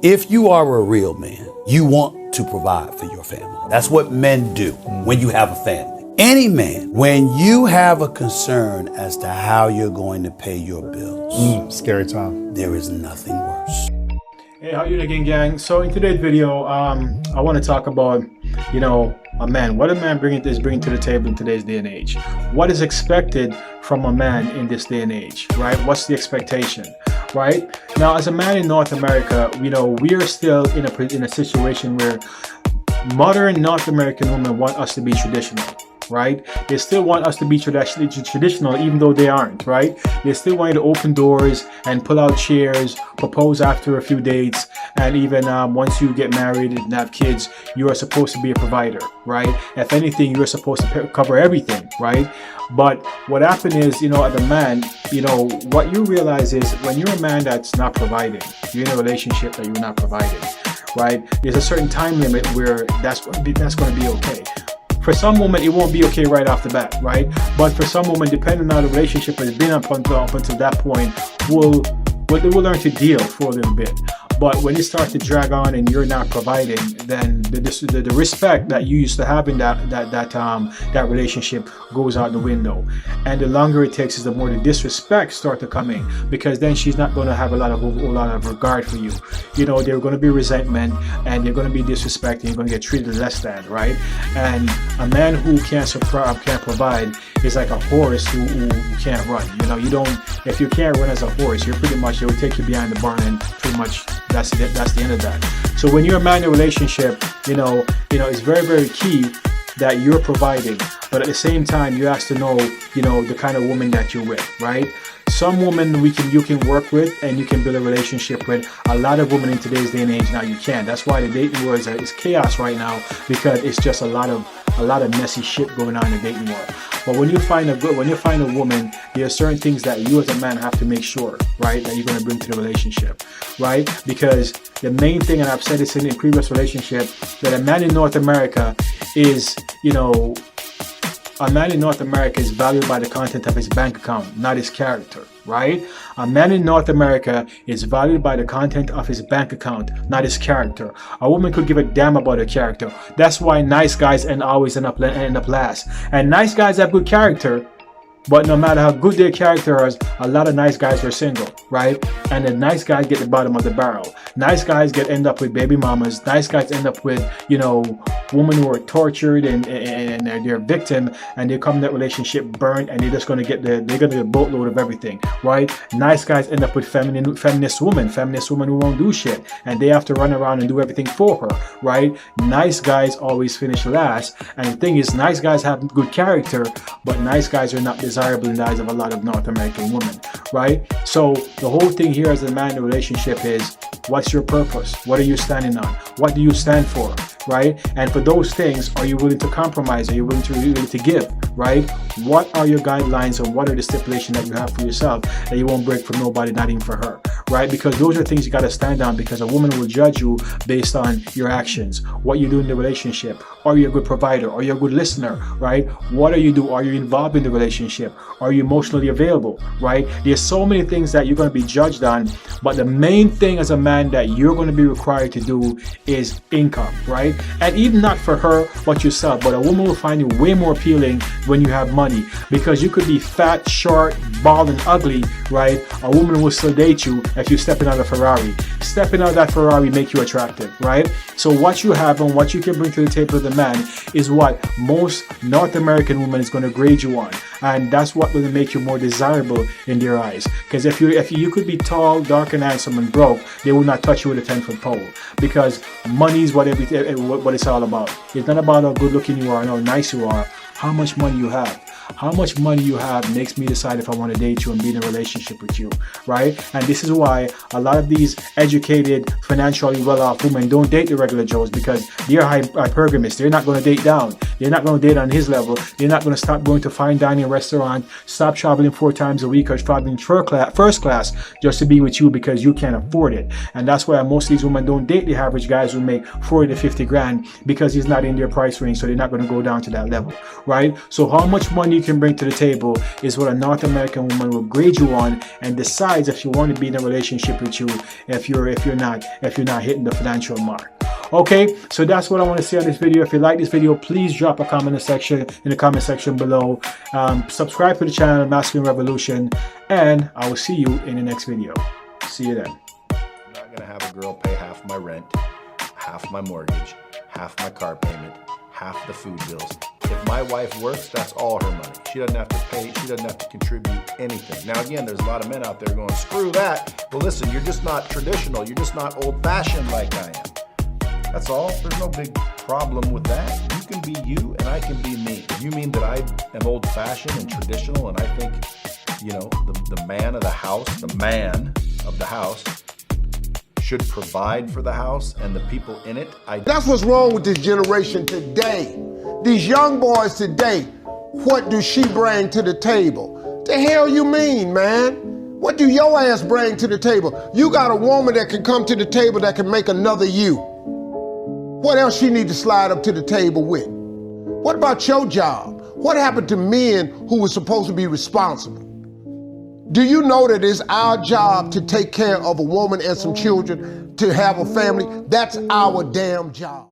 If you are a real man, you want to provide for your family. That's what men do when you have a family. Any man, when you have a concern as to how you're going to pay your bills, Scary time. there is nothing worse. Hey, how you doing, gang? So in today's video, I want to talk about, a man. What a man is bringing to the table in today's day and age. What is expected from a man in this day and age, right? What's the expectation, right? Now, as a man in North America, we are still in a situation where modern North American women want us to be traditional. Right? They still want us to be traditional, even though they aren't, right? They still want you to open doors and pull out chairs, propose after a few dates, and even once you get married and have kids, you are supposed to be a provider, right? If anything, you're supposed to cover everything, right? But what happened is, as a man, what you realize is when you're a man that's not providing, you're in a relationship that you're not providing, right? There's a certain time limit where that's going to be okay. For some women, it won't be okay right off the bat, right? But for some women, depending on the relationship has been up until that point, they will learn to deal for a little bit. But when it starts to drag on and you're not providing, then the respect that you used to have in that relationship goes out the window. And the longer it takes, the more the disrespect start to come in, because then she's not going to have a lot of regard for you. There's going to be resentment, and you're going to be disrespected. You're going to get treated less than, right? And a man who can't provide is like a horse who can't run. If you can't run as a horse, you're pretty much, they will take you behind the barn, and pretty much that's the end of that. So when you're a man in a relationship, it's very, very key that you're providing, but at the same time, you have to know, the kind of woman that you're with, right? Some women you can work with and you can build a relationship with. A lot of women in today's day and age now you can't. That's why the dating world is chaos right now, because it's just a lot of messy shit going on in the dating world. But when you find a woman, there are certain things that you as a man have to make sure, right, that you're going to bring to the relationship, right? Because the main thing, and I've said this in previous relationship, that a man in North America is, a man in North America is valued by the content of his bank account, not his character, right? A man in North America is valued by the content of his bank account, not his character. A woman could give a damn about her character. That's why nice guys always end up last. And nice guys have good character, but no matter how good their character is, a lot of nice guys are single, right? And the nice guys get the bottom of the barrel. Nice guys end up with baby mamas. Nice guys end up with, women who are tortured and they're a victim, and they come in that relationship burnt, and they're just going to get a boatload of everything, right? Nice guys end up with feminist women who won't do shit, and they have to run around and do everything for her, right? Nice guys always finish last, and the thing is, nice guys have good character, but nice guys are not desirable in the eyes of a lot of North American women, right? So the whole thing here as a man in a relationship is, what's your purpose? What are you standing on? What do you stand for, right? And for those things, are you willing to compromise? Are you willing to give, right? What are your guidelines, and what are the stipulations that you have for yourself that you won't break from nobody, not even for her, right? Because those are things you got to stand on, because a woman will judge you based on your actions, what you do in the relationship. Are you a good provider? Are you a good listener, right? What do you do? Are you involved in the relationship? Are you emotionally available, right? There's so many things that you're going to be judged on, but the main thing as a man that you're going to be required to do is income, right? And even not for her, but yourself. But a woman will find you way more appealing when you have money, because you could be fat, short, bald, and ugly, right? A woman will still date you if you're stepping out of a Ferrari. Stepping out of that Ferrari make you attractive, right? So what you have and what you can bring to the table as a man is what most North American women is going to grade you on, and that's what will make you more desirable in their eyes. Because if you could be tall, dark, and handsome and broke, they will not touch you with a 10-foot pole, because money is what it's all about. It's not about how good looking you are and how nice you are. How much money you have. How much money you have makes me decide if I want to date you and be in a relationship with you, right? And this is why a lot of these educated, financially well-off women don't date the regular Joes, because they're hypergamous. They're not going to date down. You're not going to date on his level. You're not going to stop going to fine dining restaurant, stop traveling 4 times a week or traveling first class just to be with you because you can't afford it. And that's why most of these women don't date the average guys who make 40 to 50 grand, because he's not in their price range, so they're not going to go down to that level, right? So how much money you can bring to the table is what a North American woman will grade you on and decides if you want to be in a relationship with you if you're not hitting the financial mark. Okay, so that's what I want to say on this video. If you like this video, please drop a comment in the comment section below. Subscribe to the channel Masculine Revolution, and I will see you in the next video. See you then. I'm not gonna have a girl pay half my rent, half my mortgage, half my car payment, half the food bills. If my wife works, that's all her money. She doesn't have to pay, she doesn't have to contribute anything. Now again, there's a lot of men out there going, screw that. Well listen, you're just not traditional, you're just not old-fashioned like I am. That's all. There's no big problem with that. You can be you and I can be me. You mean that I am old-fashioned and traditional and I think, you know, the man of the house should provide for the house and the people in it? That's what's wrong with this generation today. These young boys today, what do she bring to the table? The hell you mean, man? What do your ass bring to the table? You got a woman that can come to the table that can make another you. What else she need to slide up to the table with? What about your job? What happened to men who were supposed to be responsible? Do you know that it's our job to take care of a woman and some children, to have a family? That's our damn job.